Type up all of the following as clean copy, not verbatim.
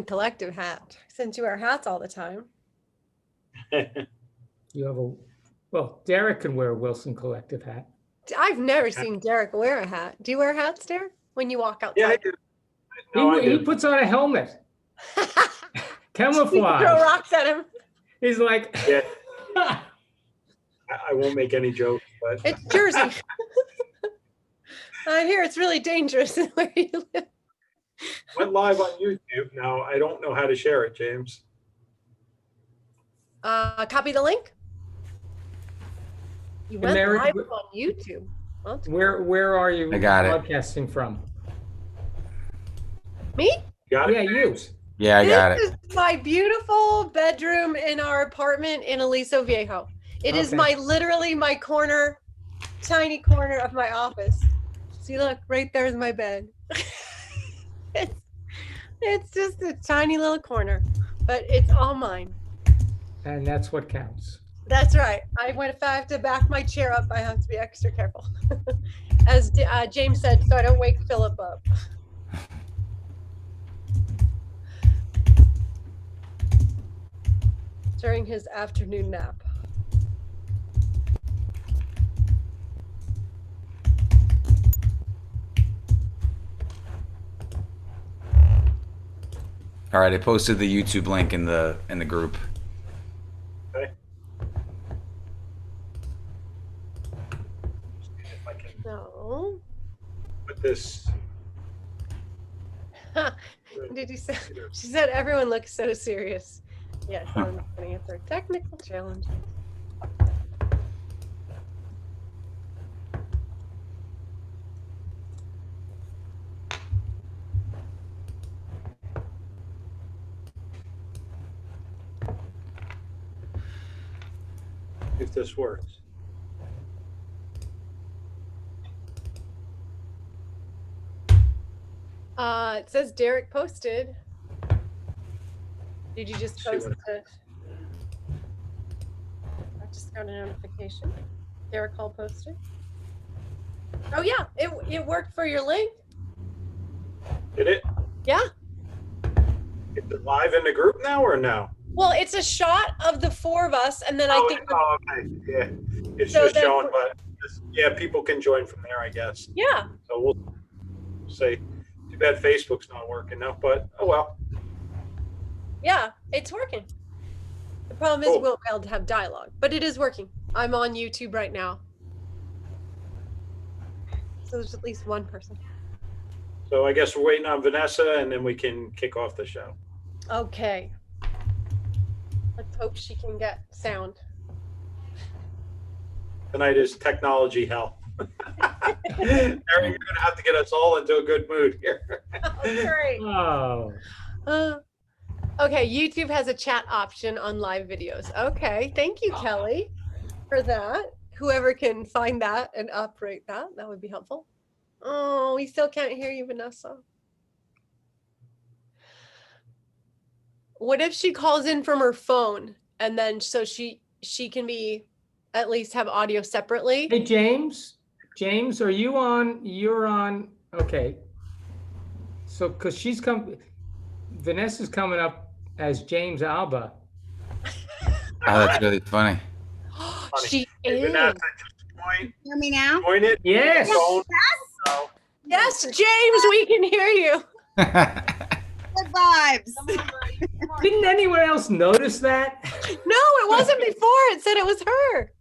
Collective hat, since you wear hats all the time. You have well, Derek can wear a Wilson Collective hat. I've never seen Derek wear a hat. Do you wear hats, Derek, when you walk outside? Yeah, I do. No, He puts on a helmet. Camouflage. Throw rocks at him. He's like, yeah. I won't make any jokes, but it's Jersey. I hear it's really dangerous where you live. Went live on YouTube. Now I don't know how to share it, James. Copy the link. You went live on YouTube. Where are you broadcasting from? Me? Got it? Yeah, you. Yeah, I got it. This is my beautiful bedroom in our apartment in Aliso Viejo. It is literally my corner, tiny corner of my office. See, look, right there is my bed. It's just a tiny little corner, but it's all mine. And that's what counts. That's right. If I have to back my chair up, I have to be extra careful. As James said, so I don't wake Philip up. During his afternoon nap. All right, I posted the YouTube link in the group. Okay. If I can put this. Did you say? She said everyone looks so serious. Yes, I'm going to answer technical challenge. If this works. It says Derek posted. Did you just post it? I just got a notification. Derek Hall posted. Oh yeah, it worked for your link. Did it? Yeah. Is it live in the group now or no? Well, it's a shot of the four of us, and then I think. Oh, okay. Yeah, it's so just showing, but yeah, people can join from there, I guess. Yeah. So we'll say, too bad Facebook's not working now, but oh well. Yeah, it's working. The problem is we won't be able to have dialogue, but it is working. I'm on YouTube right now. So there's at least one person. So I guess we're waiting on Vanessa, and then we can kick off the show. Okay. Let's hope she can get sound. Tonight is technology hell. Eric, you're going to have to get us all into a good mood here. Great. Oh. Okay, YouTube has a chat option on live videos. Okay, thank you, Kelly, for that. Whoever can find that and operate that would be helpful. Oh, we still can't hear you, Vanessa. What if she calls in from her phone and then so she can be at least have audio separately? Hey, James, are you on? You're on. Okay. So, because Vanessa's coming up as James Alba. Oh, that's really funny. She Hey, is. Vanessa, just Hear me now? join it. Yes. Yes, James, we can hear you. Good vibes. Didn't anyone else notice that? No, it wasn't before. It said it was her.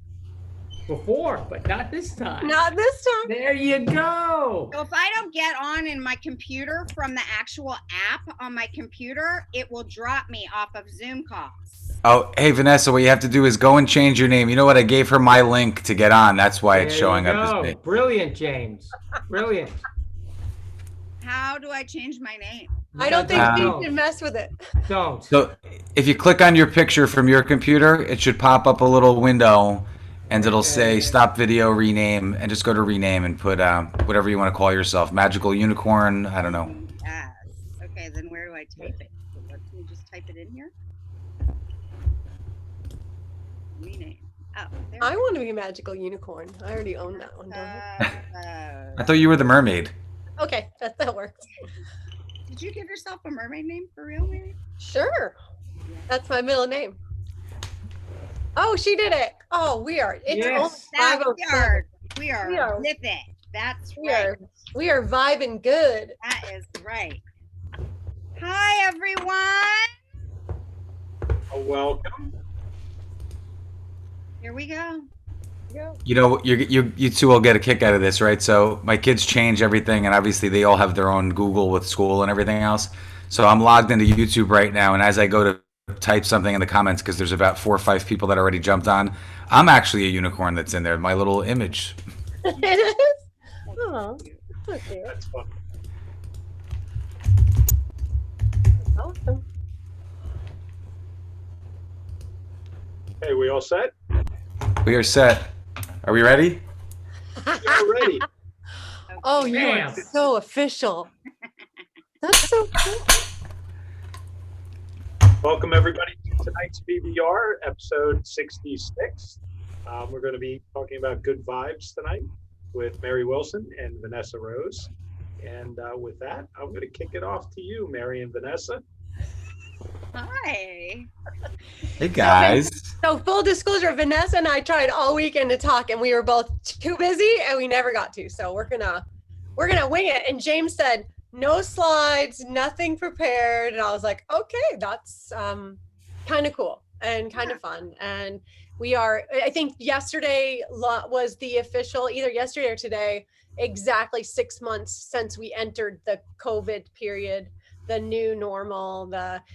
Before, but not this time. Not this time. There you go. So if I don't get on in my computer from the actual app on my computer, it will drop me off of Zoom calls. Oh, hey, Vanessa, what you have to do is go and change your name. You know what? I gave her my link to get on. That's why it's showing up as me. Brilliant, James. Brilliant. How do I change my name? I don't think she should mess with it. Don't. So if you click on your picture from your computer, it should pop up a little window and it'll say stop video, rename, and just go to rename and put whatever you want to call yourself. Magical unicorn, I don't know. Yes. Okay, then where do I type it? Can we just type it in here? Rename. Oh, there. I want to be a magical unicorn. I already own that one, don't I? I thought you were the mermaid. Okay, that works. Did you give yourself a mermaid name for real, maybe? Sure. That's my middle name. Oh, she did it. Oh, we are. It's Yes. only That 5:07. we are We are- with it. That's We right. are vibing good. That is right. Hi, everyone. Welcome. Here we go. You know, you two will get a kick out of this, right? So my kids change everything, and obviously they all have their own Google with school and everything else. So I'm logged into YouTube right now, and as I go to type something in the comments, because there's about 4 or 5 people that already jumped on, I'm actually a unicorn that's in there, my little image. It is. Oh, okay. That's fun. Awesome. Hey, we all set? We are set. Are we ready? We're ready. Oh, you are Bam. so official. That's so cool. Welcome, everybody, to tonight's BBR, episode 66. We're going to be talking about good vibes tonight with Mary Wilson and Vanessa Rose. And with that, I'm going to kick it off to you, Mary and Vanessa. Hi. Hey guys. So full disclosure, Vanessa and I tried all weekend to talk, and we were both too busy, and we never got to. So we're gonna wing it. And James said no slides, nothing prepared, and I was like, okay, that's kind of cool and kind of fun. And we are. I think yesterday was the official, either yesterday or today, exactly 6 months since we entered the COVID period, the new normal.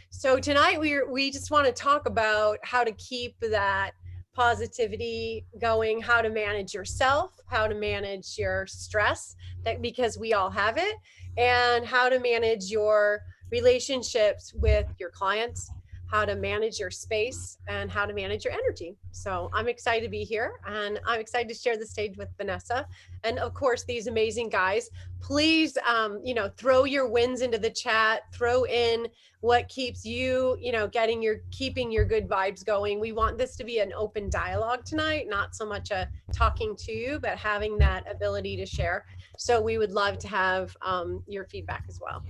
So tonight we just want to talk about how to keep that positivity going, how to manage yourself, how to manage your stress, that because we all have it, and how to manage your relationships with your clients, how to manage your space, and how to manage your energy. So I'm excited to be here, and I'm excited to share the stage with Vanessa and of course these amazing guys. Please throw your wins into the chat, throw in what keeps you keeping your good vibes going. We want this to be an open dialogue tonight, not so much a talking to you, but having that ability to share. So we would love to have your feedback as well.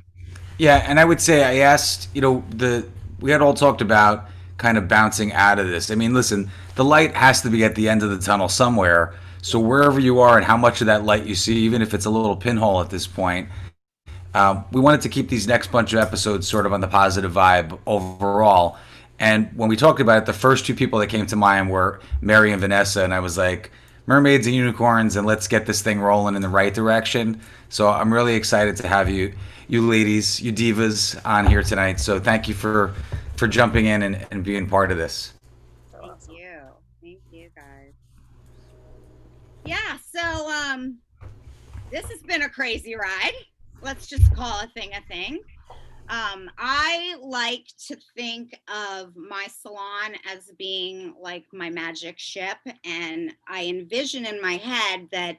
Yeah, and I would say I asked, we had all talked about kind of bouncing out of this. I mean, listen, the light has to be at the end of the tunnel somewhere. So wherever you are and how much of that light you see, even if it's a little pinhole at this point, we wanted to keep these next bunch of episodes sort of on the positive vibe overall. And when we talked about it, the first 2 people that came to mind were Mary and Vanessa, and I was like, mermaids and unicorns, and let's get this thing rolling in the right direction. So I'm really excited to have you ladies, you divas on here tonight. So thank you for jumping in and being part of this. Thank you guys. Yeah, so this has been a crazy ride. Let's just call a thing a thing. I like to think of my salon as being like my magic ship, and I envision in my head that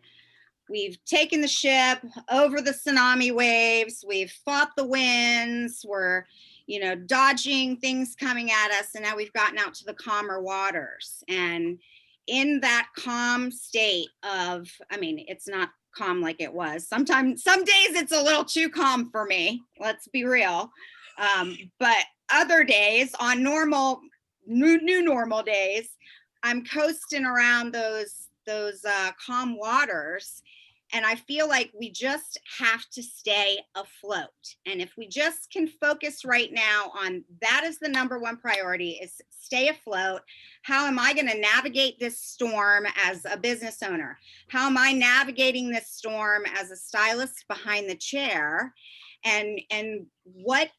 we've taken the ship over the tsunami waves, we've fought the winds, we're dodging things coming at us, and now we've gotten out to the calmer waters. And in that calm state of, it's not calm like it was. Some days it's a little too calm for me, let's be real. But other days, on new normal days, I'm coasting around those calm waters. And I feel like we just have to stay afloat. And if we just can focus right now on that, is the number one priority, is stay afloat. How am I going to navigate this storm as a business owner? How am I navigating this storm as a stylist behind the chair? And what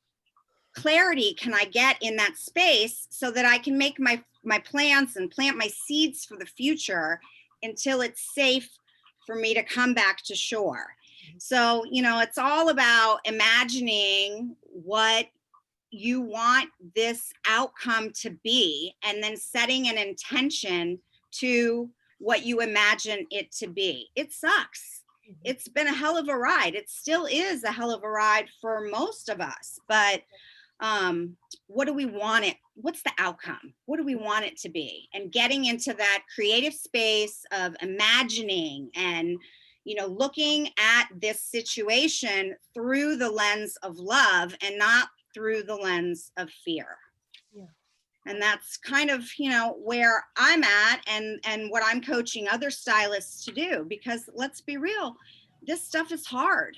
clarity can I get in that space so that I can make my plans and plant my seeds for the future until it's safe for me to come back to shore. So, it's all about imagining what you want this outcome to be, and then setting an intention to what you imagine it to be. It sucks. It's been a hell of a ride. It still is a hell of a ride for most of us, but what do we want it? What's the outcome? What do we want it to be? And getting into that creative space of imagining and, looking at this situation through the lens of love and not through the lens of fear. Yeah. And that's kind of, where I'm at and what I'm coaching other stylists to do, because let's be real, this stuff is hard.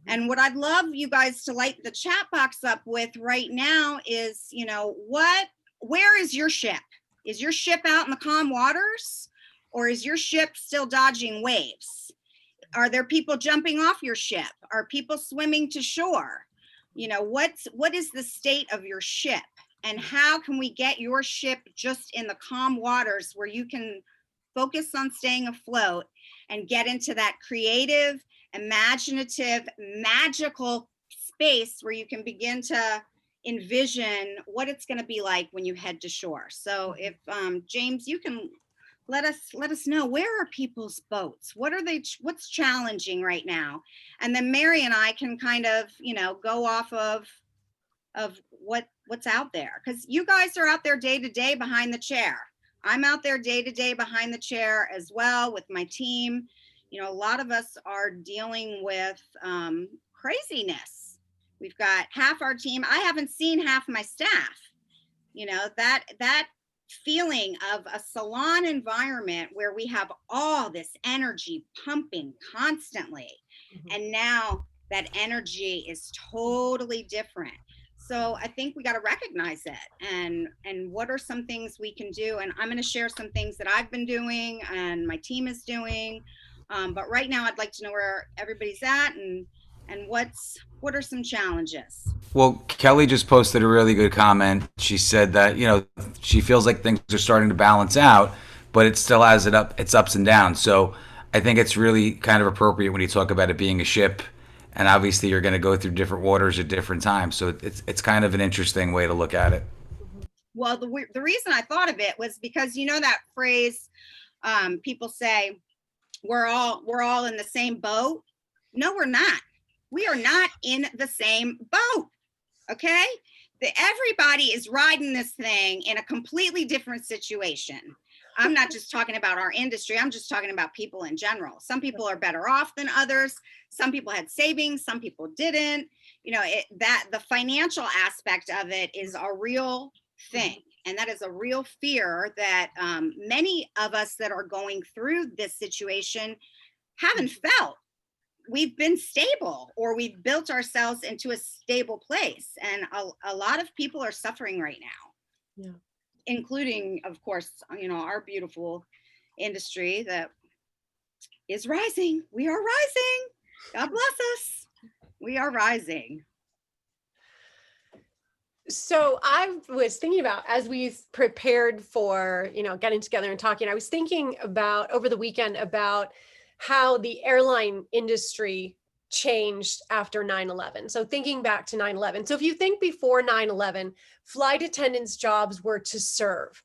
And what I'd love you guys to light the chat box up with right now is, where is your ship? Is your ship out in the calm waters, or is your ship still dodging waves? Are there people jumping off your ship? Are people swimming to shore? What is the state of your ship? And how can we get your ship just in the calm waters where you can focus on staying afloat and get into that creative, imaginative, magical space where you can begin to envision what it's going to be like when you head to shore. So if James, you can let us know, where are people's boats? What's challenging right now? And then Mary and I can kind of, go off of what's out there, because you guys are out there day to day behind the chair. I'm out there day to day behind the chair as well with my team. A lot of us are dealing with craziness. We've got half our team. I haven't seen half my staff. That feeling of a salon environment where we have all this energy pumping constantly. And now that energy is totally different. So I think we got to recognize it, and what are some things we can do? And I'm going to share some things that I've been doing and my team is doing. But right now I'd like to know where everybody's at and what are some challenges? Well, Kelly just posted a really good comment. She said that, she feels like things are starting to balance out, but it still has its ups and downs. So I think it's really kind of appropriate when you talk about it being a ship, and obviously you're going to go through different waters at different times. So it's kind of an interesting way to look at it. Well, the reason I thought of it was because, that phrase, people say, we're all in the same boat. No, we're not. We are not in the same boat. Okay. Everybody is riding this thing in a completely different situation. I'm not just talking about our industry. I'm just talking about people in general. Some people are better off than others. Some people had savings. Some people didn't. The financial aspect of it is a real thing. And that is a real fear that many of us that are going through this situation haven't felt. We've been stable, or we've built ourselves into a stable place. And a lot of people are suffering right now, including, of course, our beautiful industry that is rising. We are rising. God bless us. We are rising. So I was thinking about, as we prepared for, getting together and talking, I was thinking about over the weekend about how the airline industry changed after 9/11. So thinking back to 9/11. So if you think before 9/11, flight attendants' jobs were to serve,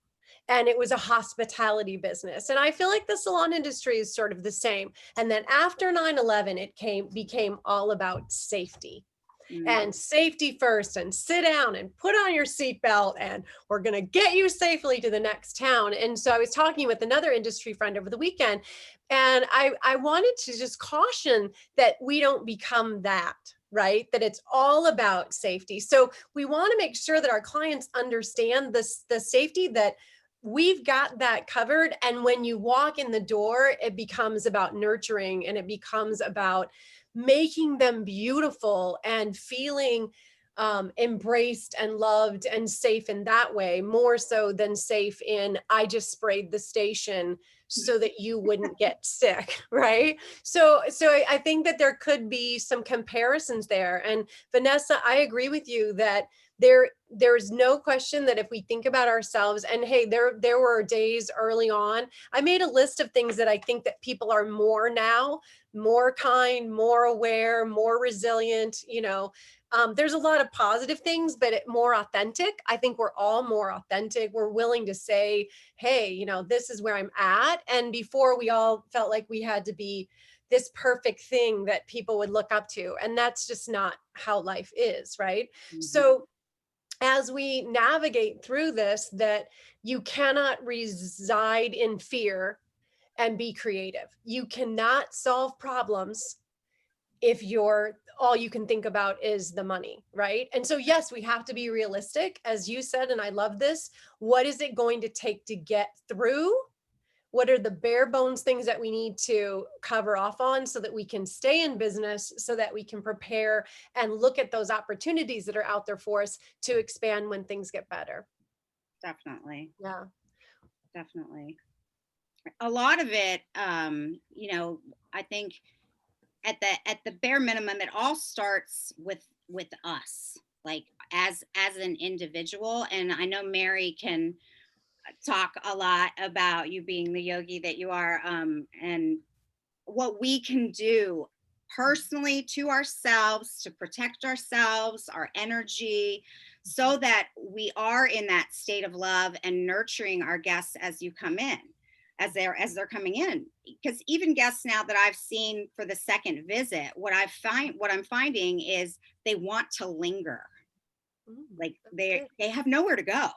and it was a hospitality business. And I feel like the salon industry is sort of the same. And then after 9/11, it became all about safety. And safety first, and sit down and put on your seatbelt, and we're going to get you safely to the next town. And so I was talking with another industry friend over the weekend, and I wanted to just caution that we don't become that, right? That it's all about safety. So we want to make sure that our clients understand the safety, that we've got that covered. And when you walk in the door, it becomes about nurturing, and it becomes about making them beautiful and feeling embraced and loved and safe in that way, more so than safe in, I just sprayed the station so that you wouldn't get sick, right? So I think that there could be some comparisons there. And Vanessa, I agree with you that there's no question that if we think about ourselves, and hey, there were days early on, I made a list of things that I think that people are more now, more kind, more aware, more resilient. There's a lot of positive things, but more authentic. I think we're all more authentic. We're willing to say, hey, this is where I'm at. And before, we all felt like we had to be this perfect thing that people would look up to. And that's just not how life is, right? Mm-hmm. So as we navigate through this, that you cannot reside in fear and be creative. You cannot solve problems if all you can think about is the money, right? And so, yes, we have to be realistic, as you said, and I love this. What is it going to take to get through? What are the bare bones things that we need to cover off on so that we can stay in business, so that we can prepare and look at those opportunities that are out there for us to expand when things get better? Definitely. Yeah. Definitely. A lot of it, you know, I think at the bare minimum, it all starts with us, like as an individual. And I know Mary can talk a lot about you being the yogi that you are, and what we can do personally to ourselves to protect ourselves, our energy, so that we are in that state of love and nurturing our guests as you come in, as they're coming in. Because even guests now that I've seen for the second visit, what I'm finding is they want to linger. Like they have nowhere to go.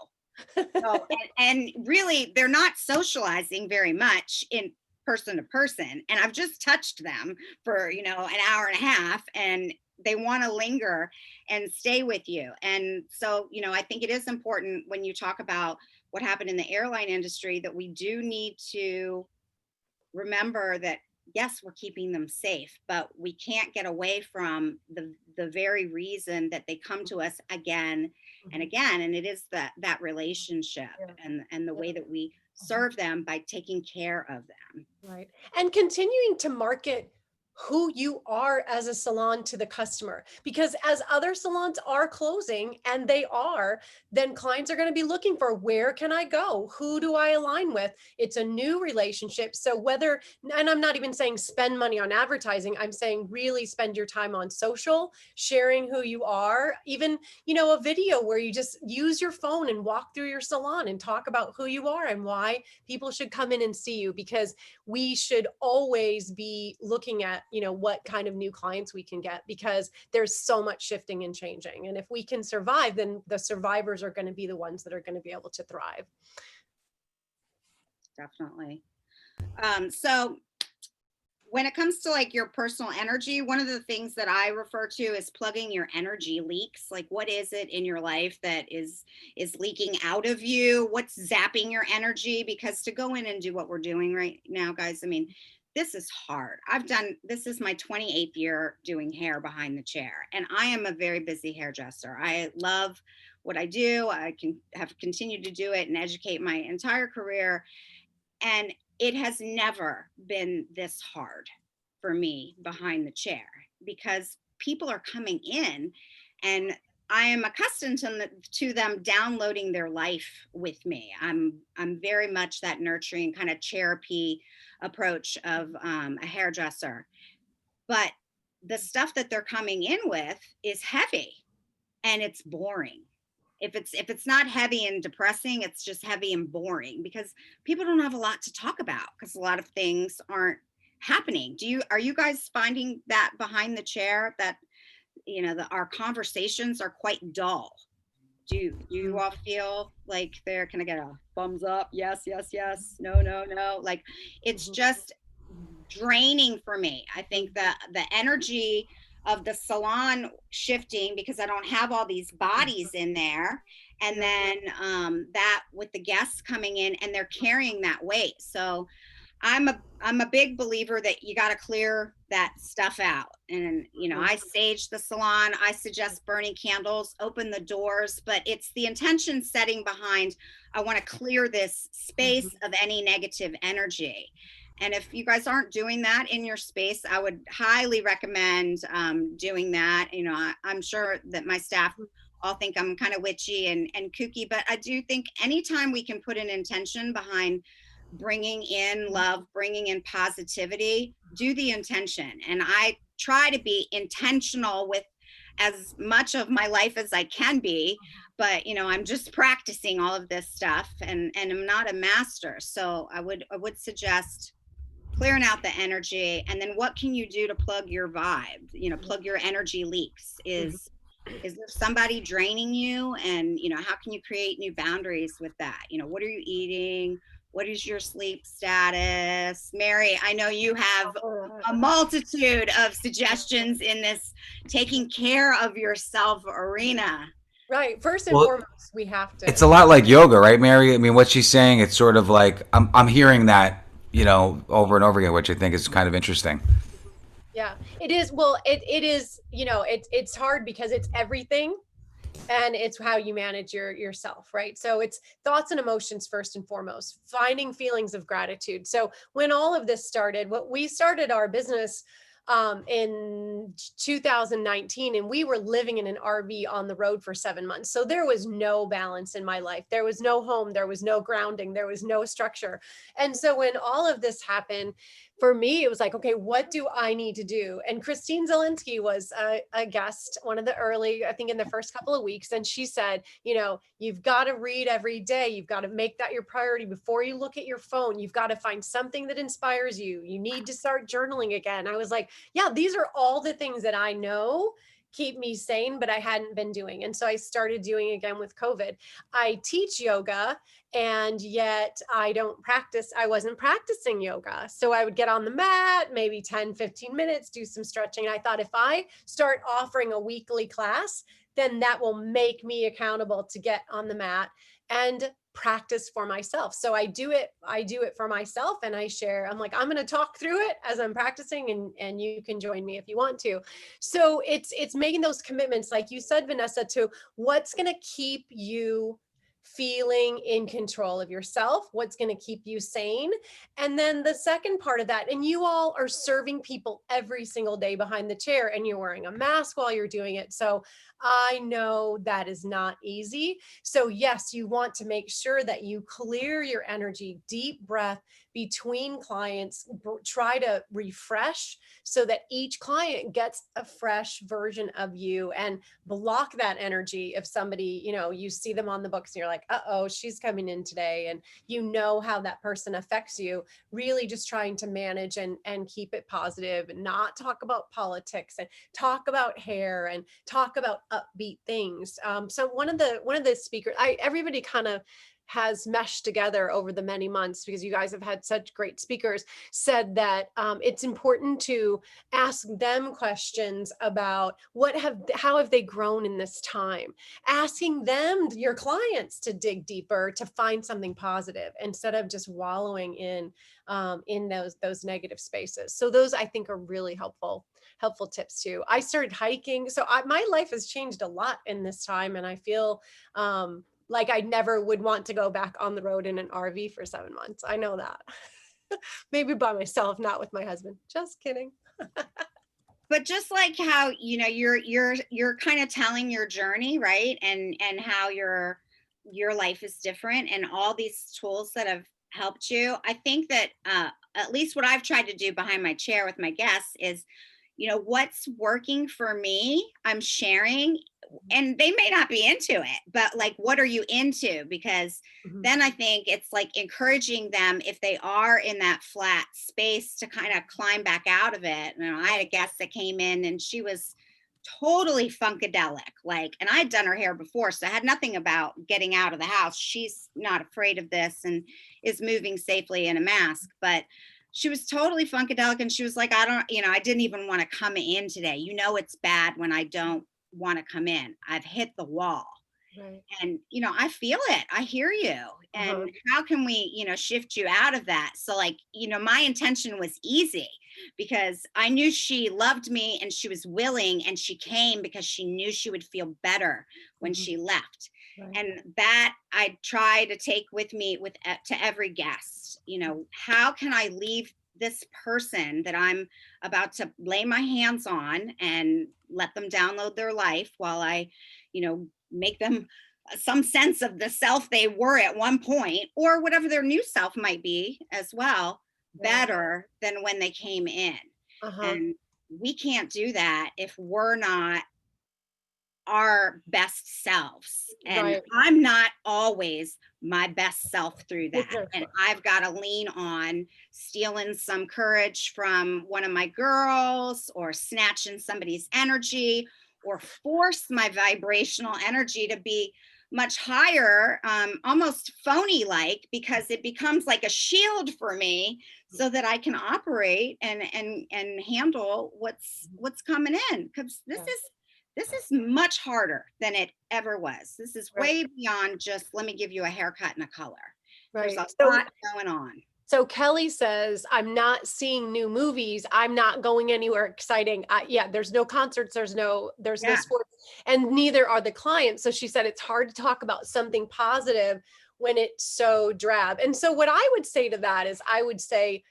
So, and really, they're not socializing very much in person to person. And I've just touched them for, you know, an hour and a half, and they want to linger and stay with you. And so, you know, I think it is important when you talk about what happened in the airline industry that we do need to remember that, yes, we're keeping them safe, but we can't get away from the very reason that they come to us again and again. And it is that relationship and the way that we serve them by taking care of them. Right. And continuing to market who you are as a salon to the customer, because as other salons are closing, and they are, then clients are going to be looking for, where can I go? Who do I align with? It's a new relationship. So whether, and I'm not even saying spend money on advertising, I'm saying really spend your time on social, sharing who you are, even, you know, a video where you just use your phone and walk through your salon and talk about who you are and why people should come in and see you, because we should always be looking at, you know, what kind of new clients we can get, because there's so much shifting and changing. And if we can survive, then the survivors are going to be the ones that are going to be able to thrive. Definitely. So when it comes to like your personal energy, one of the things that I refer to is plugging your energy leaks. Like, what is it in your life that is leaking out of you? What's zapping your energy? Because to go in and do what we're doing right now, guys, I mean, this is hard. This is my 28th year doing hair behind the chair, and I am a very busy hairdresser. I love what I do. I have continued to do it and educate my entire career. And it has never been this hard for me behind the chair, because people are coming in and I am accustomed to them downloading their life with me. I'm very much that nurturing kind of therapy approach of a hairdresser. But the stuff that they're coming in with is heavy and it's boring. If it's not heavy and depressing, it's just heavy and boring, because people don't have a lot to talk about because a lot of things aren't happening. Are you guys finding that behind the chair that, you know, our conversations are quite dull? Do you all feel like there, can I get a thumbs up? Yes, yes, yes. No, no, no. Like, it's just draining for me. I think that the energy of the salon shifting, because I don't have all these bodies in there, and then that with the guests coming in and they're carrying that weight. So I'm a big believer that you got to clear that stuff out. And, you know, I sage the salon. I suggest burning candles, open the doors, but it's the intention setting behind, I want to clear this space of any negative energy. And if you guys aren't doing that in your space, I would highly recommend doing that. You know, I'm sure that my staff all think I'm kind of witchy and kooky, but I do think anytime we can put an intention behind bringing in love, bringing in positivity, do the intention. And I try to be intentional with as much of my life as I can be, but, you know, I'm just practicing all of this stuff, and I'm not a master. So I would suggest clearing out the energy. And then what can you do to plug your vibe, you know, plug your energy leaks? Is there somebody draining you? And, you know, how can you create new boundaries with that? You know, what are you eating? What is your sleep status? Mary, I know you have Oh, a multitude of suggestions in this taking care of yourself arena. right. First and Well, foremost, we have to. it's a lot like yoga, right, Mary? I mean, what she's saying, it's sort of like I'm hearing that, over and over again, which I think is kind of interesting. Yeah, it is. Well, it is, it's hard because it's everything, and it's how you manage yourself, right? So it's thoughts and emotions first and foremost, finding feelings of gratitude. So when all of this started, what we started our business in 2019, and we were living in an RV on the road for 7 months. So there was no balance in my life. There was no home, there was no grounding, there was no structure. And so when all of this happened, for me, it was like, okay, what do I need to do? And Christine Zielinski was a guest, one of the early, I think in the first couple of weeks. And she said, you've got to read every day. You've got to make that your priority before you look at your phone. You've got to find something that inspires you. You need to start journaling again. I was like, yeah, these are all the things that I know keep me sane, but I hadn't been doing. And so I started doing again with COVID. I teach yoga, and yet I wasn't practicing yoga. So I would get on the mat, maybe 10, 15 minutes, do some stretching. And I thought, if I start offering a weekly class, then that will make me accountable to get on the mat and practice for myself. So I do it for myself, and I share. I'm like, I'm going to talk through it as I'm practicing, and you can join me if you want to. So it's making those commitments, like you said, Vanessa, to what's going to keep you feeling in control of yourself, what's going to keep you sane. And then the second part of that, and you all are serving people every single day behind the chair, and you're wearing a mask while you're doing it. So I know that is not easy. So yes, you want to make sure that you clear your energy, deep breath between clients, try to refresh so that each client gets a fresh version of you, and block that energy. If somebody, you see them on the books and you're like, uh-oh, she's coming in today, and how that person affects you, really just trying to manage and keep it positive, and not talk about politics, and talk about hair, and talk about upbeat things. So one of the speakers, everybody kind of has meshed together over the many months, because you guys have had such great speakers, said that it's important to ask them questions about how have they grown in this time, asking them, your clients, to dig deeper, to find something positive, instead of just wallowing in those negative spaces. So those, I think, are really helpful tips too. I started hiking, so my life has changed a lot in this time, and I feel like I never would want to go back on the road in an RV for 7 months. I know that. Maybe by myself, not with my husband. Just kidding. But just like how you're kind of telling your journey, right? And how your life is different, and all these tools that have helped you. I think that at least what I've tried to do behind my chair with my guests is, what's working for me, I'm sharing, and they may not be into it, but like, what are you into? Because then I think it's like encouraging them, if they are in that flat space, to kind of climb back out of it. I had a guest that came in, and she was totally funkadelic, and I'd done her hair before, so I had nothing about getting out of the house. She's not afraid of this and is moving safely in a mask, but she was totally funkadelic, and she was like, I didn't even want to come in today. It's bad when I don't want to come in. I've hit the wall. Right. And I feel it, I hear you. And how can we shift you out of that? So my intention was easy, because I knew she loved me, and she was willing, and she came because she knew she would feel better when she left. Right. And that I try to take with me to every guest. How can I leave this person that I'm about to lay my hands on and let them download their life, while I make them some sense of the self they were at one point, or whatever their new self might be as well, better than when they came in. And we can't do that if we're not our best selves. And I'm not always my best self through that. And I've got to lean on stealing some courage from one of my girls, or snatching somebody's energy, or force my vibrational energy to be much higher, almost phony like, because it becomes like a shield for me so that I can operate and handle what's coming in, because this is much harder than it ever was. This is way beyond just let me give you a haircut and a color. Right. There's a lot going on. So Kelly says, I'm not seeing new movies. I'm not going anywhere exciting. Yeah, there's no concerts. There's no sports, and neither are the clients. So she said, it's hard to talk about something positive when it's so drab. And so what I would say to that is, I would say,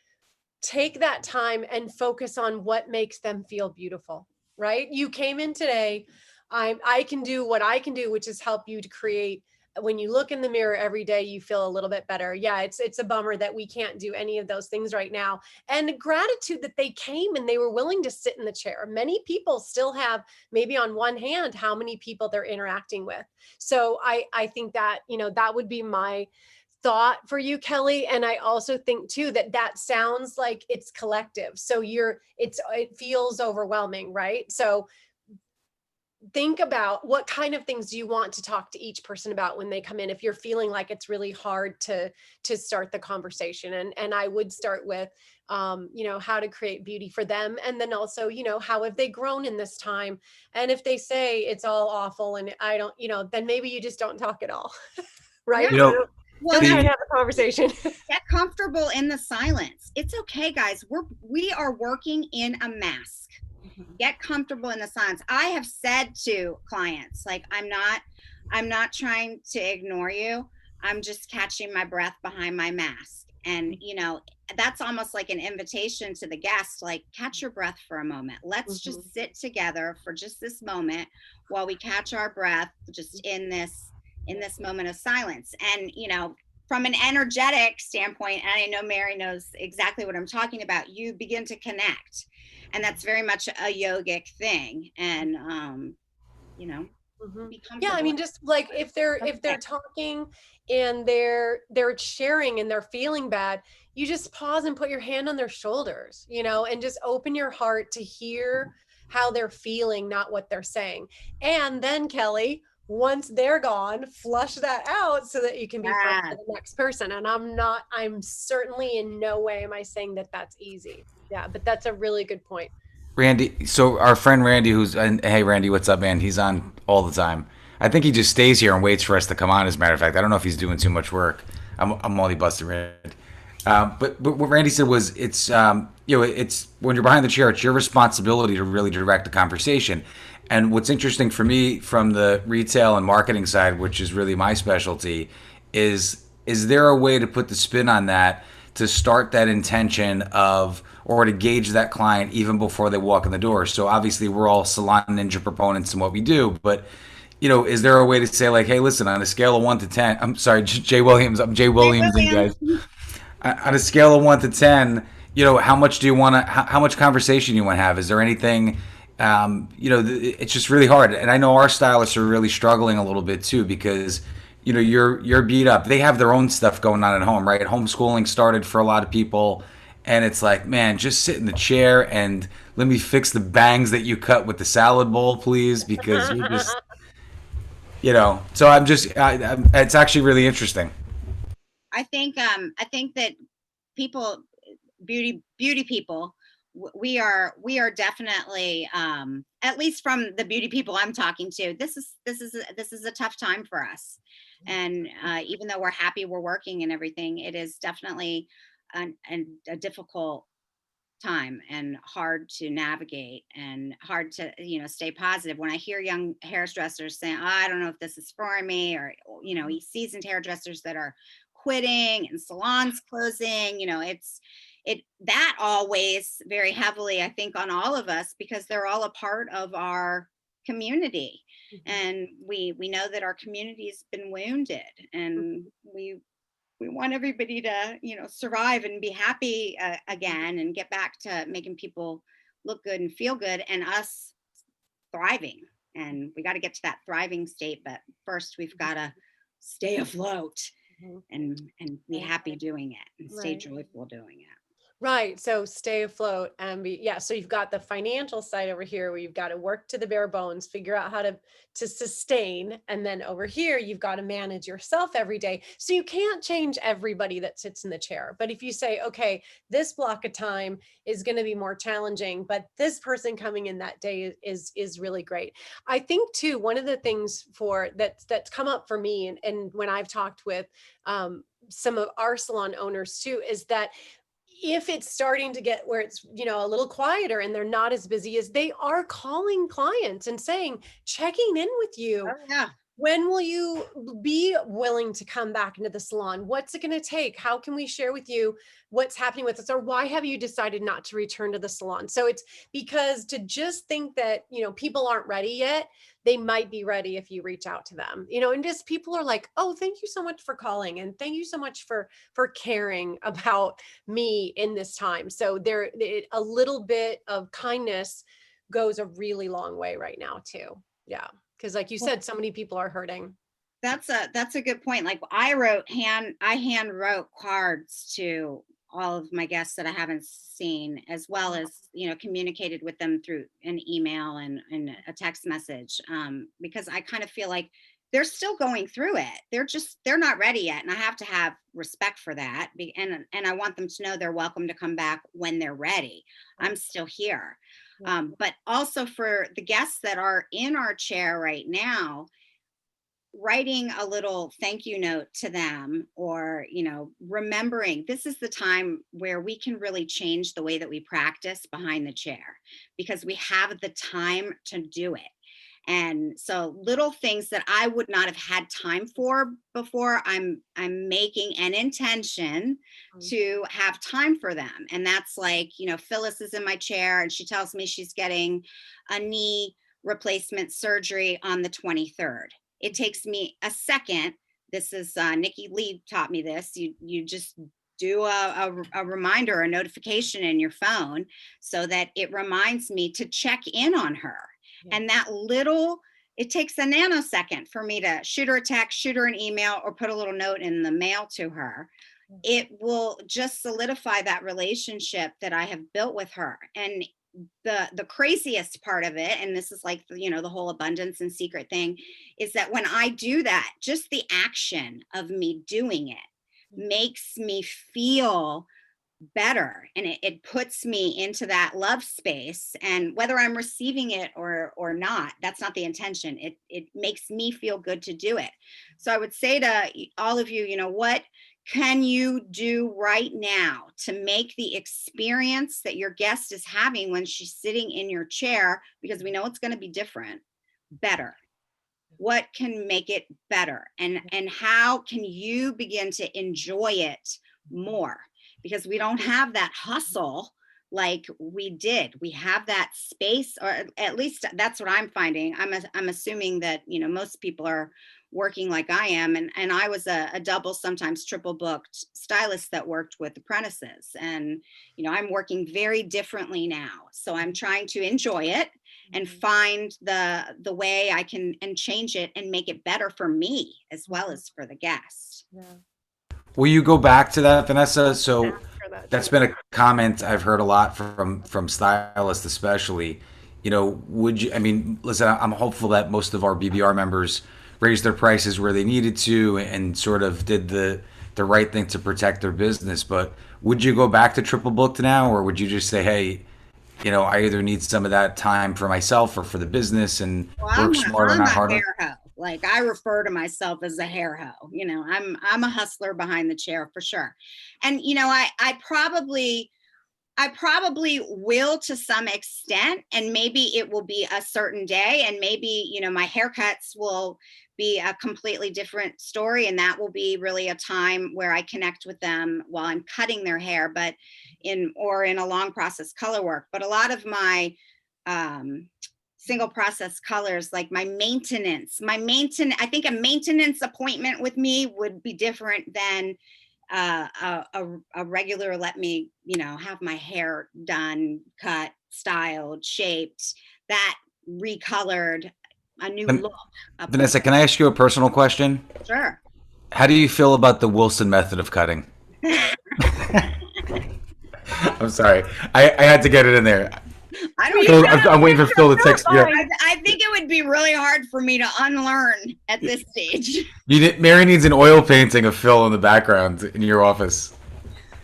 take that time and focus on what makes them feel beautiful, right? You came in today. I can do what I can do, which is help you to create. When you look in the mirror every day, you feel a little bit better. Yeah, it's a bummer that we can't do any of those things right now. And gratitude that they came and they were willing to sit in the chair. Many people still have, maybe on one hand, how many people they're interacting with. So I think that, that would be my thought for you, Kelly. And I also think too that sounds like it's collective. So it feels overwhelming, right? So think about what kind of things do you want to talk to each person about when they come in, if you're feeling like it's really hard to start the conversation. And I would start with how to create beauty for them, and then also how have they grown in this time. And if they say it's all awful and I don't, then maybe you just don't talk at all. Right? Don't try to have a conversation. Get comfortable in the silence. It's okay, guys. We are working in a mask. Get comfortable in the silence. I have said to clients, like, I'm not trying to ignore you. I'm just catching my breath behind my mask. And, that's almost like an invitation to the guest, like, catch your breath for a moment. Let's just sit together for just this moment while we catch our breath, just in this moment of silence. And, from an energetic standpoint, and I know Mary knows exactly what I'm talking about, you begin to connect. And that's very much a yogic thing. And, yeah, I mean, just like if they're talking and they're sharing and they're feeling bad, you just pause and put your hand on their shoulders, and just open your heart to hear how they're feeling, not what they're saying. And then, Kelly, once they're gone, flush that out so that you can be friends with the next person. And I'm certainly in no way am I saying that that's easy. Yeah, but that's a really good point. Randy, so our friend Randy, hey Randy, what's up, man? He's on all the time. I think he just stays here and waits for us to come on. As a matter of fact, I don't know if he's doing too much work. I'm only busting Randy. But what Randy said was, it's it's when you're behind the chair, it's your responsibility to really direct the conversation. And what's interesting for me from the retail and marketing side, which is really my specialty, is there a way to put the spin on that to start that intention of, or to gauge that client even before they walk in the door? So obviously we're all salon ninja proponents in what we do, but is there a way to say, like, hey, listen, on a scale of 1 to 10, I'm sorry, Jay Williams, I'm Jay Williams, guys. On a scale of 1 to 10, how much do you want to, how much conversation you want to have? Is there anything, it's just really hard. And I know our stylists are really struggling a little bit too, because, you're beat up. They have their own stuff going on at home, right? Homeschooling started for a lot of people. And it's like, man, just sit in the chair and let me fix the bangs that you cut with the salad bowl, please, because you're just, so I'm just, it's actually really interesting. I think that people, beauty people, we are definitely, at least from the beauty people I'm talking to, this is a tough time for us. And even though we're happy we're working and everything, it is definitely a difficult time and hard to navigate and hard to stay positive. When I hear young hairdressers saying, oh, I don't know if this is for me, or seasoned hairdressers that are quitting and salons closing, that all weighs very heavily, I think, on all of us, because they're all a part of our community. And we know that our community's been wounded, and we want everybody to survive and be happy again, and get back to making people look good and feel good, and us thriving. And we got to get to that thriving state, but first we've got to stay afloat and be happy doing it, and stay joyful doing it. Right. So stay afloat and yeah. So you've got the financial side over here where you've got to work to the bare bones, figure out how to sustain. And then over here, you've got to manage yourself every day. So you can't change everybody that sits in the chair. But if you say, okay, this block of time is going to be more challenging, but this person coming in that day is really great. I think too, one of the things that's come up for me and when I've talked with some of our salon owners too, is that if it's starting to get where it's, a little quieter and they're not as busy, as they are calling clients and saying, checking in with you. Oh, yeah. When will you be willing to come back into the salon? What's it going to take? How can we share with you what's happening with us? Or why have you decided not to return to the salon? So it's because to just think that, people aren't ready yet, they might be ready if you reach out to them, and just people are like, oh, thank you so much for calling. And thank you so much for caring about me in this time. So a little bit of kindness goes a really long way right now too. Yeah. Because like you said, so many people are hurting. That's a good point. Like I hand wrote cards to all of my guests that I haven't seen, as well as, communicated with them through an email and a text message. Because I kind of feel like they're still going through it. They're not ready yet. And I have to have respect for that. And I want them to know they're welcome to come back when they're ready. I'm still here. But also for the guests that are in our chair right now, writing a little thank you note to them, or, remembering this is the time where we can really change the way that we practice behind the chair, because we have the time to do it. And so little things that I would not have had time for before, I'm making an intention to have time for them. And that's like, Phyllis is in my chair and she tells me she's getting a knee replacement surgery on the 23rd. It takes me a second. This is Nikki Lee taught me this. You just do a reminder, a notification in your phone so that it reminds me to check in on her. Yeah. And it takes a nanosecond for me to shoot her a text, shoot her an email, or put a little note in the mail to her. It will just solidify that relationship that I have built with her. And the craziest part of it, and this is like, the whole abundance and secret thing, is that when I do that, just the action of me doing it makes me feel better, and it puts me into that love space. And whether I'm receiving it or not, that's not the intention. It makes me feel good to do it. So I would say to all of you, what can you do right now to make the experience that your guest is having when she's sitting in your chair, because we know it's going to be different, better? What can make it better? And how can you begin to enjoy it more? Because we don't have that hustle like we did. We have that space, or at least that's what I'm finding. I'm assuming that, most people are working like I am. And I was a double, sometimes triple booked stylist that worked with apprentices. And, I'm working very differently now. So I'm trying to enjoy it and find the way I can and change it and make it better for me as well as for the guest. Yeah. Will you go back to that, Vanessa? So that's been a comment I've heard a lot from stylists, especially. Would you? I mean, listen, I'm hopeful that most of our BBR members raised their prices where they needed to and sort of did the right thing to protect their business. But would you go back to triple booked now, or would you just say, hey, I either need some of that time for myself or for the business, and work smarter, not harder? Like I refer to myself as a hair hoe. I'm a hustler behind the chair for sure. And I probably will to some extent, and maybe it will be a certain day, and maybe my haircuts will be a completely different story, and that will be really a time where I connect with them while I'm cutting their hair, but in a long process color work. But a lot of my single process colors, like my maintenance, I think a maintenance appointment with me would be different than a regular, let me, have my hair done, cut, styled, shaped, that recolored, a new look. Vanessa, can I ask you a personal question? Sure. How do you feel about the Wilson method of cutting? I'm sorry. I had to get it in there. I don't Phil, even know. I'm waiting for Phil to text me. I think it would be really hard for me to unlearn at this stage. Mary needs an oil painting of Phil in the background in your office.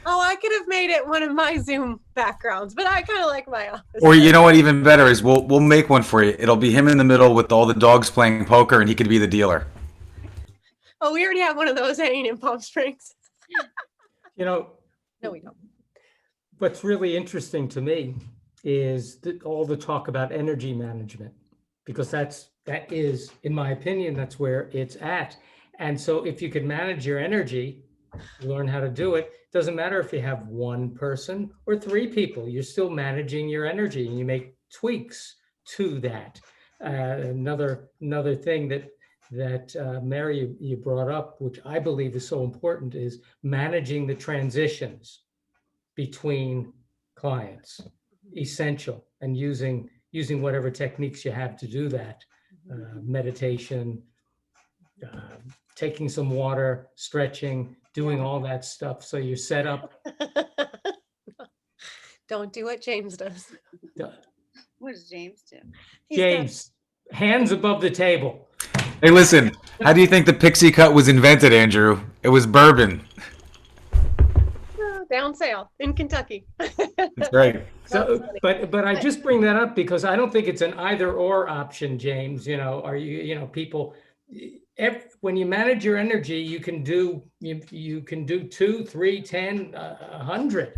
Oh, I could have made it one of my Zoom backgrounds, but I kind of like my office. Or you know what? Even better is we'll make one for you. It'll be him in the middle with all the dogs playing poker, and he could be the dealer. Oh, we already have one of those hanging in Palm Springs. You know, No, we don't. what's really interesting to me is all the talk about energy management, because that is, in my opinion, that's where it's at. And so if you can manage your energy, learn how to do it. Doesn't matter if you have one person or three people, you're still managing your energy, and you make tweaks to that. Another thing that Mary, you brought up, which I believe is so important, is managing the transitions between clients. Essential, and using whatever techniques you have to do that. Meditation, taking some water, stretching, doing all that stuff. So you're set up. Don't do what James does. What does James do? He's got- James, hands above the table. Hey, listen. How do you think the pixie cut was invented, Andrew? It was bourbon. down south in Kentucky. That's right. So, but I just bring that up because I don't think it's an either or option, James. You know, people, when you manage your energy, you can do 2, 3, 10, 100,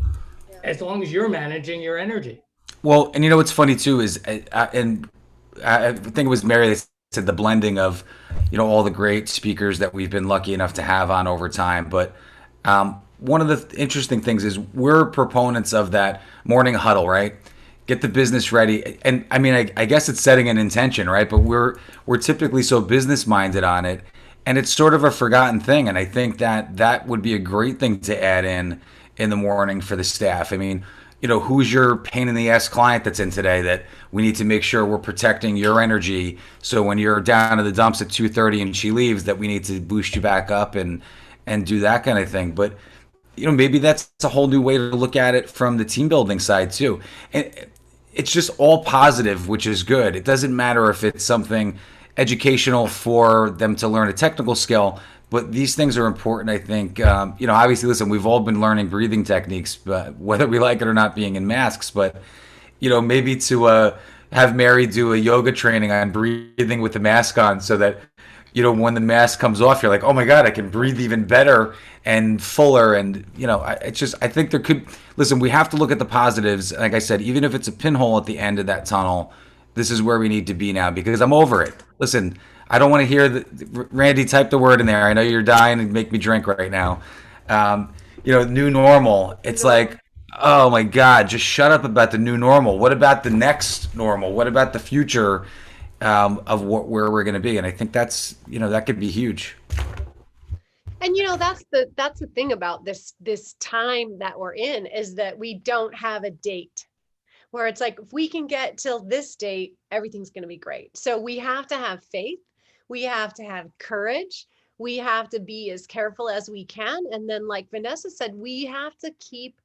as long as you're managing your energy. Well, and you know what's funny too is, and I think it was Mary that said the blending of, all the great speakers that we've been lucky enough to have on over time. But one of the interesting things is we're proponents of that morning huddle, right? Get the business ready. And I mean, I guess it's setting an intention, right? But we're typically so business minded on it, and it's sort of a forgotten thing. And I think that would be a great thing to add in the morning for the staff. I mean, who's your pain in the ass client that's in today that we need to make sure we're protecting your energy. So when you're down to the dumps at 2:30 and she leaves, that we need to boost you back up and do that kind of thing. But maybe that's a whole new way to look at it from the team building side too. And it's just all positive, which is good. It doesn't matter if it's something educational for them to learn a technical skill, but these things are important, I think. Obviously, listen, we've all been learning breathing techniques, but whether we like it or not, being in masks. But maybe to have Mary do a yoga training on breathing with the mask on, so that when the mask comes off, you're like, oh my God, I can breathe even better and fuller. And I think there could, listen, we have to look at the positives. Like I said, even if it's a pinhole at the end of that tunnel, this is where we need to be now, because I'm over it. Listen, I don't want to hear Randy, type the word in there. I know you're dying to make me drink right now. New normal. It's like, oh my God, just shut up about the new normal. What about the next normal? What about the future of where we're going to be? And I think that's, that could be huge. And that's the thing about this time that we're in, is that we don't have a date where it's like, if we can get till this date, everything's going to be great. So we have to have faith. We have to have courage. We have to be as careful as we can. And then, like Vanessa said, we have to keep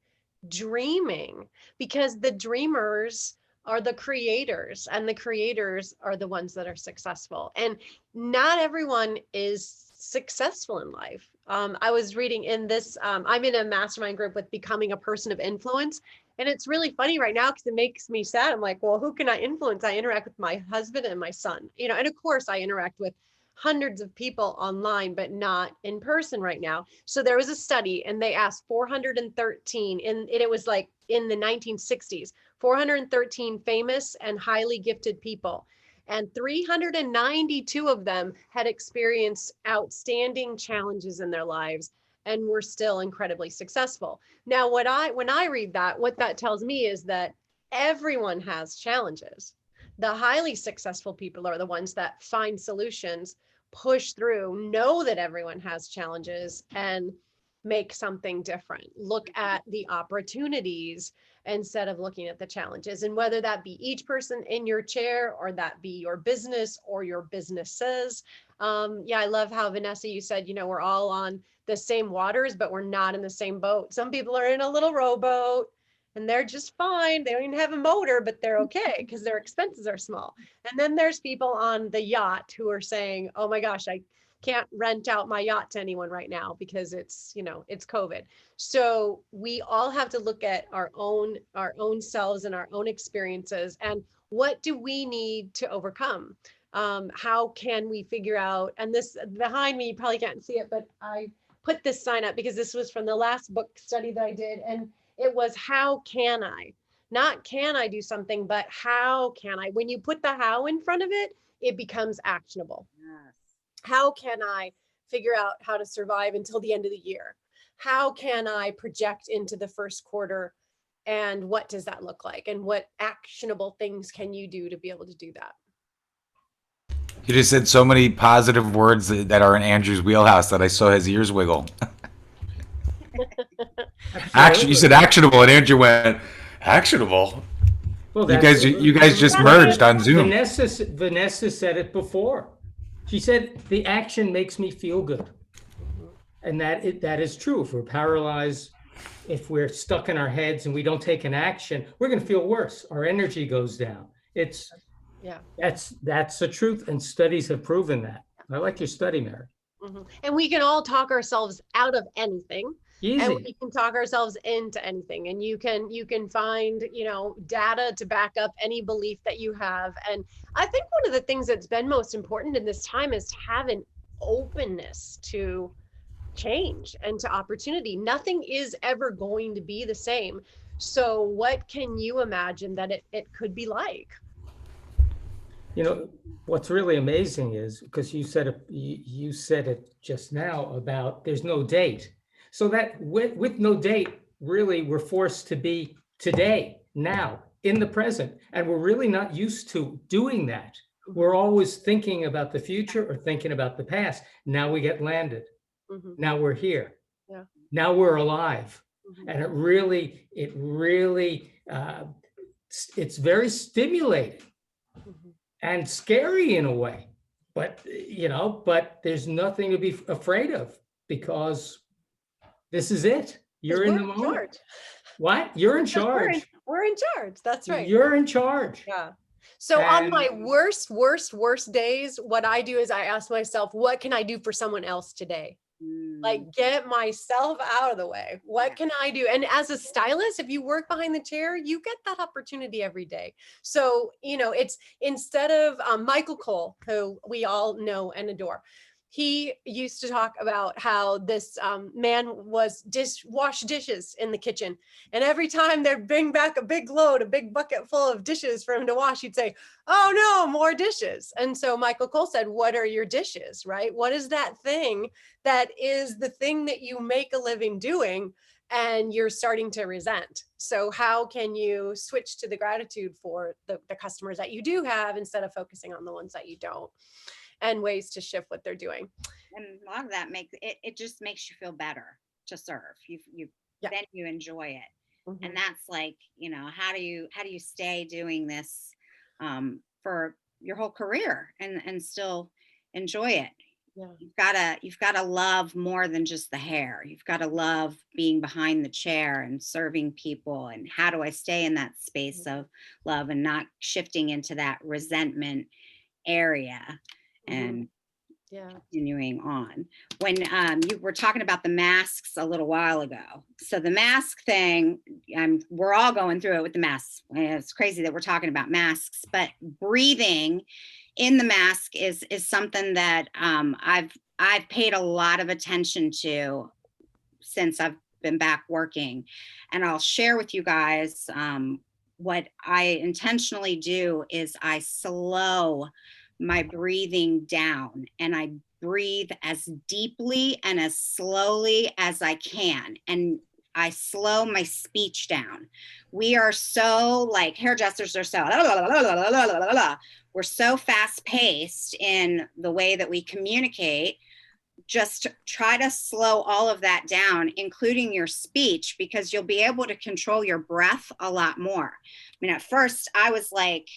dreaming, because the dreamers are the creators, and the creators are the ones that are successful. And not everyone is successful in life. I was reading in this, I'm in a mastermind group with becoming a person of influence. And it's really funny right now because it makes me sad. I'm like, well, who can I influence? I interact with my husband and my son, and of course I interact with hundreds of people online, but not in person right now. So there was a study, and they asked 413, and it was like in the 1960s, 413 famous and highly gifted people. And 392 of them had experienced outstanding challenges in their lives and were still incredibly successful. Now, when I read that, what that tells me is that everyone has challenges. The highly successful people are the ones that find solutions, push through, know that everyone has challenges, and make something different. Look at the opportunities instead of looking at the challenges. And whether that be each person in your chair, or that be your business or your businesses. I love how, Vanessa, you said, we're all on the same waters, but we're not in the same boat. Some people are in a little rowboat, and they're just fine. They don't even have a motor, but they're okay because their expenses are small. And then there's people on the yacht who are saying, oh my gosh, I can't rent out my yacht to anyone right now because it's, it's COVID. So we all have to look at our own selves and our own experiences, and what do we need to overcome? How can we figure out, and this behind me, you probably can't see it, but I put this sign up because this was from the last book study that I did. And it was, how can I? Not can I do something, but how can I? When you put the how in front of it, it becomes actionable. Yes. How can I figure out how to survive until the end of the year? How can I project into the first quarter? And what does that look like? And what actionable things can you do to be able to do that? You just said so many positive words that are in Andrew's wheelhouse that I saw his ears wiggle. Action. You said actionable, and Andrew went actionable. Well, You guys just merged on Zoom. Vanessa said it before. She said the action makes me feel good, and that is true. If we're paralyzed, if we're stuck in our heads and we don't take an action, we're going to feel worse. Our energy goes down. That's the truth, and studies have proven that. I like your study, Mary. Mm-hmm. And we can all talk ourselves out of anything. Easy. And we can talk ourselves into anything. And you can find, data to back up any belief that you have. And I think one of the things that's been most important in this time is to have an openness to change and to opportunity. Nothing is ever going to be the same. So what can you imagine that it could be like? What's really amazing is, because you said it just now about there's no date. So that with no date, really, we're forced to be today, now, in the present. And we're really not used to doing that. We're always thinking about the future or thinking about the past. Now we get landed. Mm-hmm. Now we're here. Yeah. Now we're alive. Mm-hmm. And it really, it's very stimulating. Mm-hmm. And scary in a way, but there's nothing to be afraid of, because this is it. You're in the moment. Charge. What? You're in charge. We're in charge. That's right. You're in charge. Yeah. So on my worst days, what I do is I ask myself, what can I do for someone else today? Like, get myself out of the way. What can I do? And as a stylist, if you work behind the chair, you get that opportunity every day. So, it's instead of Michael Cole, who we all know and adore. He used to talk about how this man was wash dishes in the kitchen. And every time they'd bring back a big bucket full of dishes for him to wash, he'd say, oh no, more dishes. And so Michael Cole said, what are your dishes, right? What is that thing that is the thing that you make a living doing and you're starting to resent? So how can you switch to the gratitude for the customers that you do have instead of focusing on the ones that you don't? And ways to shift what they're doing. And a lot of that it just makes you feel better to serve. Then you enjoy it. Mm-hmm. And that's like, how do you stay doing this for your whole career and still enjoy it? Yeah. You've gotta love more than just the hair. You've got to love being behind the chair and serving people. And how do I stay in that space mm-hmm. of love and not shifting into that resentment area? And continuing on. When you were talking about the masks a little while ago. So the mask thing, we're all going through it with the masks. It's crazy that we're talking about masks, but breathing in the mask is something that I've paid a lot of attention to since I've been back working. And I'll share with you guys what I intentionally do is I slow my breathing down, and I breathe as deeply and as slowly as I can. And I slow my speech down. We are so like hairdressers are so, we're so fast paced in the way that we communicate. Just try to slow all of that down, including your speech, because you'll be able to control your breath a lot more. I mean, at first I was like,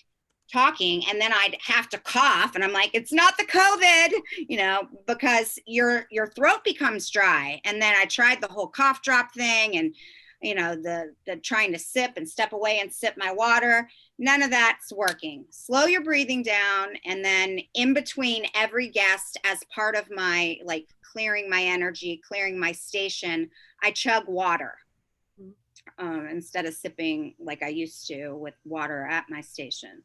talking and then I'd have to cough and I'm like, it's not the COVID, because your throat becomes dry. And then I tried the whole cough drop thing and you know, the trying to sip and step away and sip my water. None of that's working. Slow your breathing down. And then in between every guest, as part of my like clearing my energy, clearing my station, I chug water. Instead of sipping like I used to with water at my station.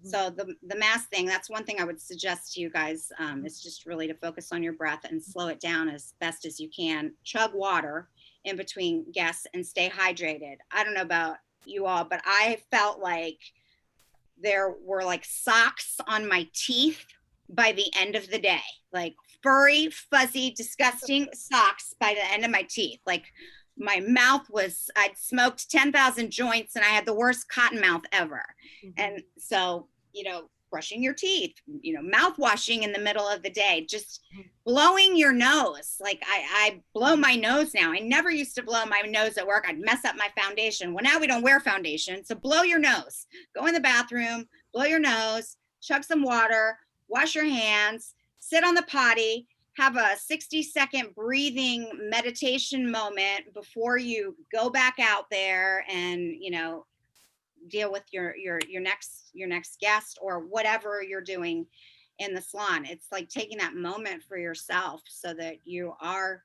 So the mask thing, that's one thing I would suggest to you guys, is just really to focus on your breath and slow it down as best as you can. Chug water in between guests and stay hydrated. I don't know about you all, but I felt like there were like socks on my teeth by the end of the day, like furry, fuzzy, disgusting socks by the end of my teeth. Like my mouth was, I'd smoked 10,000 joints and I had the worst cotton mouth ever. And so, you know, brushing your teeth, you know, mouth washing in the middle of the day, just blowing your nose. Like I blow my nose now. I never used to blow my nose at work. I'd mess up my foundation. Well, now we don't wear foundation. So blow your nose, go in the bathroom, blow your nose, chug some water, wash your hands, sit on the potty, have a 60-second breathing meditation moment before you go back out there and, you know, deal with your next guest or whatever you're doing in the salon. It's like taking that moment for yourself so that you are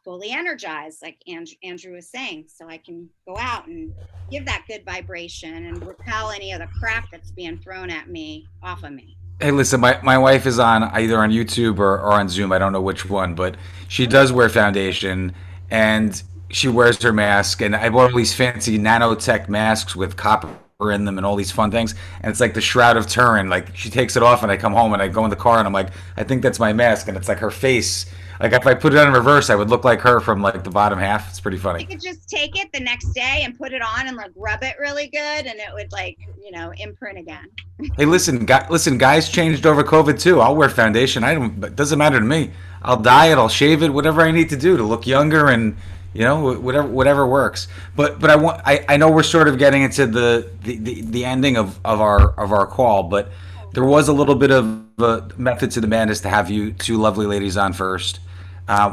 fully energized, like Andrew was saying, so I can go out and give that good vibration and repel any of the crap that's being thrown at me off of me. Hey, listen, my wife is on either on YouTube or on Zoom. I don't know which one, but she does wear foundation and she wears her mask. And I bought all these fancy nanotech masks with copper in them and all these fun things. And it's like the Shroud of Turin. Like she takes it off and I come home and I go in the car and I'm like, I think that's my mask. And it's like her face. Like if I put it on in reverse, I would look like her from like the bottom half. It's pretty funny. You could just take it the next day and put it on and like rub it really good, and it would like, you know, imprint again. Hey, listen, guys changed over COVID too. I'll wear foundation. It doesn't matter to me. I'll dye it, I'll shave it, whatever I need to do to look younger, and you know, whatever works. But I know we're sort of getting into the ending of our call, but there was a little bit of a method to the madness to have you two lovely ladies on first.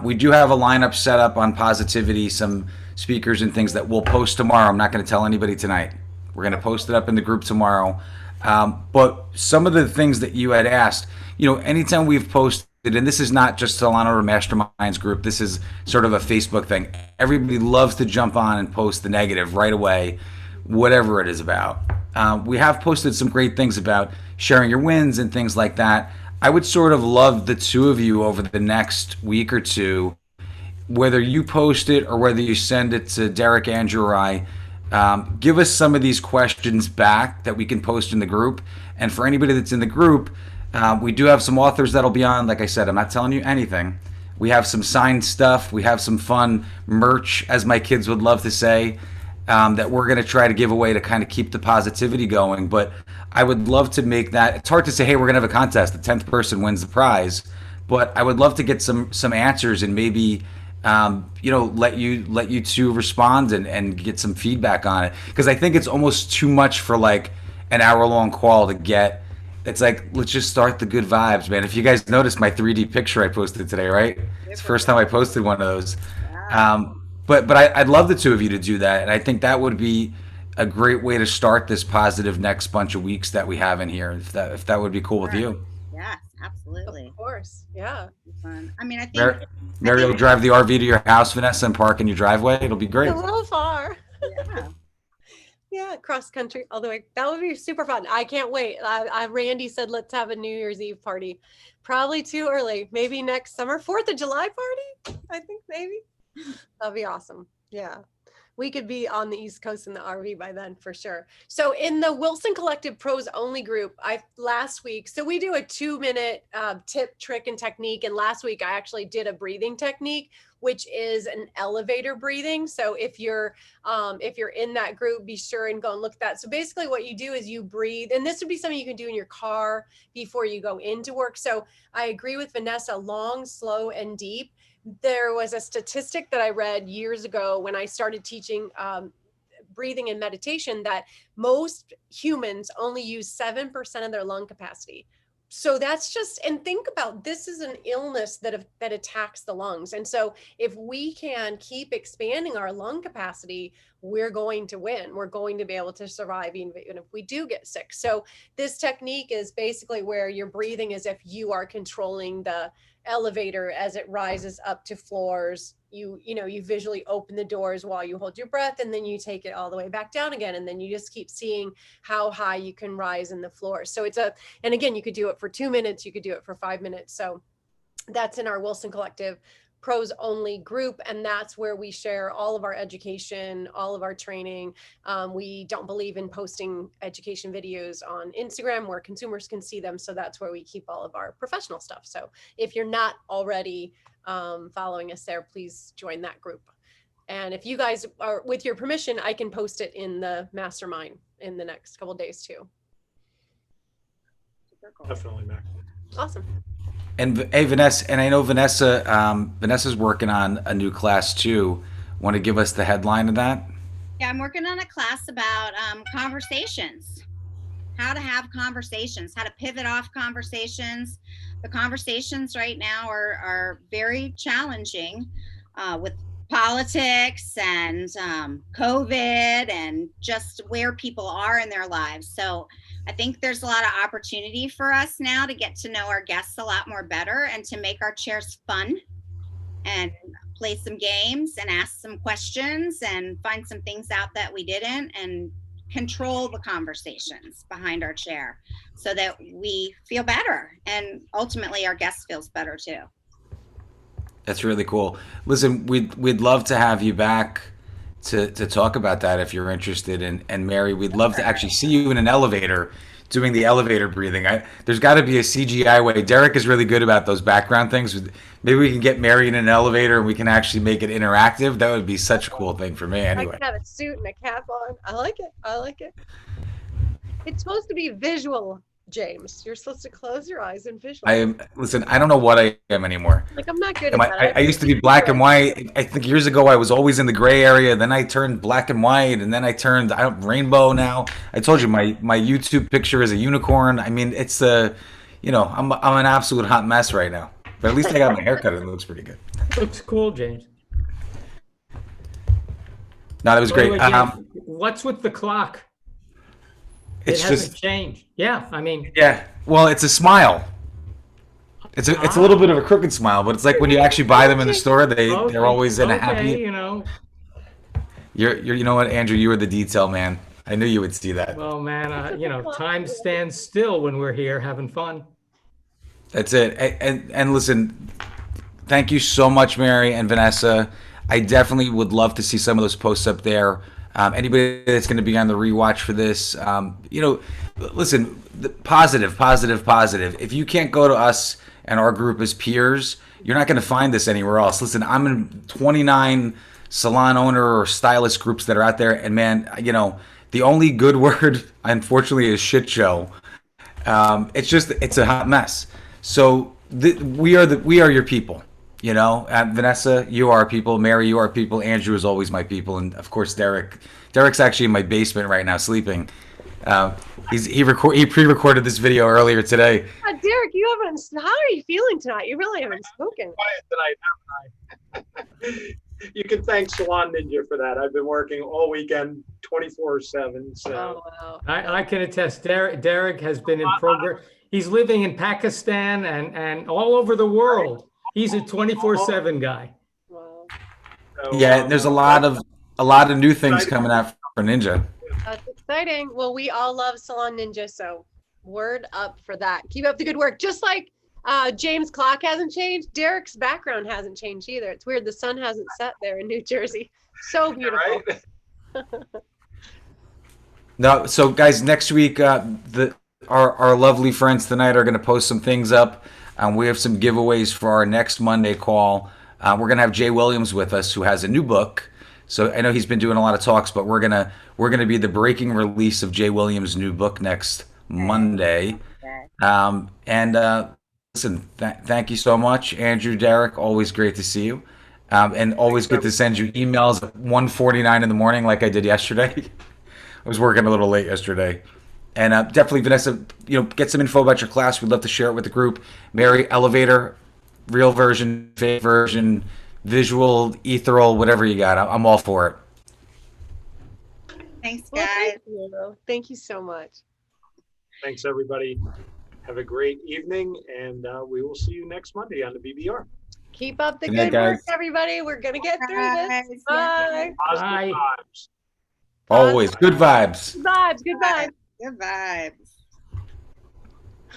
We do have a lineup set up on positivity, some speakers and things that we'll post tomorrow. I'm not going to tell anybody tonight. We're going to post it up in the group tomorrow. But some of the things that you had asked, you know, anytime we've posted, and this is not just Solana or Masterminds group, this is sort of a Facebook thing. Everybody loves to jump on and post the negative right away, whatever it is about. We have posted some great things about sharing your wins and things like that. I would sort of love the two of you over the next week or two, whether you post it or whether you send it to Derek, Andrew, or I. Give us some of these questions back that we can post in the group. And for anybody that's in the group, we do have some authors that'll be on. Like I said, I'm not telling you anything. We have some signed stuff. We have some fun merch, as my kids would love to say, that we're going to try to give away to kind of keep the positivity going. But I would love to make that. It's hard to say, hey, we're going to have a contest. The 10th person wins the prize. But I would love to get some answers and maybe you know, let you two respond and get some feedback on it, because I think it's almost too much for like an hour-long call to get. It's like, let's just start the good vibes, man. If you guys noticed my 3D picture I posted today, right? It's the first time I posted one of those. But I'd love the two of you to do that, and I think that would be a great way to start this positive next bunch of weeks that we have in here. If that would be cool with you. Yes, absolutely. Of course, yeah. Fun. I mean, I think Mary will drive the RV to your house, Vanessa, and park in your driveway. It'll be great. A little far. Yeah. Yeah, cross country. Although that would be super fun. I can't wait. Randy said let's have a New Year's Eve party. Probably too early. Maybe next summer. 4th of July party. I think maybe that'd be awesome. Yeah. We could be on the East Coast in the RV by then for sure. So in the Wilson Collective Pros Only group, last week, so we do a 2-minute tip, trick, and technique. And last week I actually did a breathing technique, which is an elevator breathing. So if you're in that group, be sure and go and look at that. So basically what you do is you breathe, and this would be something you can do in your car before you go into work. So I agree with Vanessa, long, slow, and deep. There was a statistic that I read years ago when I started teaching breathing and meditation that most humans only use 7% of their lung capacity, so that's just, and think about, this is an illness that attacks the lungs. And so if we can keep expanding our lung capacity, we're going to win. We're going to be able to survive even if we do get sick. So this technique is basically where you're breathing as if you are controlling the elevator as it rises up to floors. You visually open the doors while you hold your breath, and then you take it all the way back down again. And then you just keep seeing how high you can rise in the floor. So and again, you could do it for 2 minutes, you could do it for 5 minutes. So that's in our Wilson Collective pros only group. And that's where we share all of our education, all of our training. We don't believe in posting education videos on Instagram where consumers can see them. So that's where we keep all of our professional stuff. So if you're not already following us there, please join that group. And if you guys are, with your permission, I can post it in the mastermind in the next couple of days too. Definitely, Mac. Awesome. And hey, Vanessa, and I know Vanessa's working on a new class too. Want to give us the headline of that? Yeah, I'm working on a class about conversations, how to have conversations, how to pivot off conversations. The conversations right now are very challenging with politics and COVID and just where people are in their lives. So I think there's a lot of opportunity for us now to get to know our guests a lot more better and to make our chairs fun and play some games and ask some questions and find some things out that we didn't and control the conversations behind our chair so that we feel better and ultimately our guest feels better too. That's really cool. Listen, we'd love to have you back to talk about that if you're interested. And Mary, we'd love to actually see you in an elevator doing the elevator breathing. There's got to be a CGI way. Derek is really good about those background things. Maybe we can get Mary in an elevator and we can actually make it interactive. That would be such a cool thing for me anyway. I could have a suit and a cap on. I like it. I like it. It's supposed to be visual, James. You're supposed to close your eyes and visualize. Listen, I don't know what I am anymore. Like, I'm not good at that. I used to be black and white. I think years ago I was always in the gray area. Then I turned black and white, and then I turned rainbow now. I told you my YouTube picture is a unicorn. I mean, it's I'm an absolute hot mess right now. But at least I got my haircut and it looks pretty good. Looks cool, James. No, that was great. What's with the clock? It hasn't changed. Yeah, I mean. Yeah, well, it's a smile. It's a little bit of a crooked smile, but it's like when you actually buy them in the store, they're always in a happy. You know. You know what, Andrew? You were the detail man. I knew you would see that. Well, man, time stands still when we're here having fun. That's it. And listen, thank you so much, Mary and Vanessa. I definitely would love to see some of those posts up there. Anybody that's going to be on the rewatch for this, listen, positive. If you can't go to us and our group as peers, you're not going to find this anywhere else. Listen, I'm in 29 salon owner or stylist groups that are out there, and man, the only good word, unfortunately, is shit show. It's a hot mess. So we are your people. Vanessa, you are our people. Mary, you are our people. Andrew is always my people, and of course, Derek. Derek's actually in my basement right now, sleeping. He pre-recorded this video earlier today. Derek, how are you feeling tonight? You really haven't spoken. Quiet tonight, haven't I? You can thank Salon Ninja for that. I've been working all weekend, 24/7. So I can attest. Derek has been in program. He's living in Pakistan and all over the world. He's a 24/7 guy. Wow. So, yeah, there's a lot of new things coming out for Ninja. That's exciting. Well, we all love Salon Ninja, so word up for that. Keep up the good work. Just like James' clock hasn't changed, Derek's background hasn't changed either. It's weird. The sun hasn't set there in New Jersey. So beautiful. Right? No, so guys, next week our lovely friends tonight are going to post some things up. We have some giveaways for our next Monday call. We're going to have Jay Williams with us, who has a new book. So I know he's been doing a lot of talks, but we're gonna be the breaking release of Jay Williams' new book next Monday. Listen, thank you so much, Andrew, Derek. Always great to see you, and always good to send you emails at 1:49 in the morning, like I did yesterday. I was working a little late yesterday. And definitely, Vanessa, get some info about your class. We'd love to share it with the group. Mary, elevator, real version, fake version, visual, ethereal, whatever you got. I'm all for it. Thanks, Well, guys. thank you. Thank you so much. Thanks, everybody. Have a great evening, and we will see you next Monday on the BBR. Keep up the Good night, good work, guys. everybody. We're going to get through this. Guys, Bye. Positive Bye. vibes. Always good vibes. Vibes. Good vibes. Good vibes.